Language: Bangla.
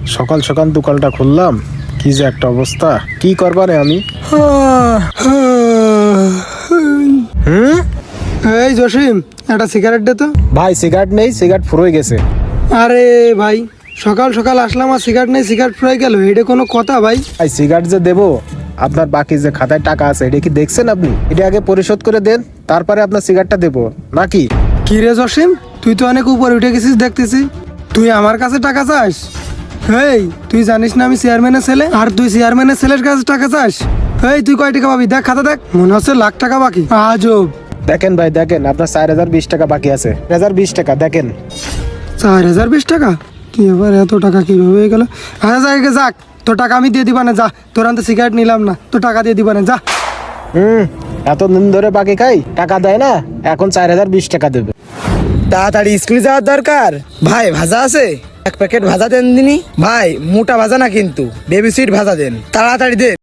সকাল সকাল দোকানটা খুললাম, কি যে একটা অবস্থা, কি করবারে আমি। এই জসিম, একটা সিগারেট দে তো। ভাই সিগারেট নেই, সিগারেট ফুরোয় গেছে। আরে ভাই, সকাল সকাল আসলাম আর সিগারেট নেই, সিগারেট ফুরাই গেল, এটা কোনো কথা ভাই? ভাই সিগারেট যে দেবো, আপনার বাকি যে খাতায় টাকা আছে এটা কি দেখছেন আপনি? এটা আগে পরিশোধ করে দেন, তারপরে আপনার সিগারেটটা দেবো নাকি? কি রে জসিম, তুই তো অনেক উপরে উঠে গেছিস দেখতেছি, তুই আমার কাছে টাকা চাস? এই তুই জানিস না আমি চেয়ারম্যানের ছেলে, আর তুই চেয়ারম্যানের ছেলের কাছে টাকা চাস? এই তুই কয় টাকা পাবি? দেখ খাতা দেখ, মনে হচ্ছে লাখ টাকা বাকি। আজব। দেখেন ভাই দেখেন, আপনার 4020 টাকা বাকি আছে। 4020 টাকা দেখেন। 4020 টাকা? তুই এবার এত টাকা কিভাবে হয়ে গেল? আচ্ছা যাক যাক, তোর টাকা আমি দিয়ে দিবা না, যা, তোর আনতে সিগারেট নিলাম না, তোর টাকা দিয়ে দিবা না, যা। এত দিন ধরে বাকি খাই, টাকা দেয় না, এখন 4020 টাকা দেবে। তাড়াতাড়ি স্কুলে যাওয়ার দরকার। ভাই ভাজা আছে? এক প্যাকেট ভাজা দেন দিনি ভাই, মোটা ভাজা না কিন্তু, বেবি সুইট ভাজা দেন, তাড়াতাড়ি দেন।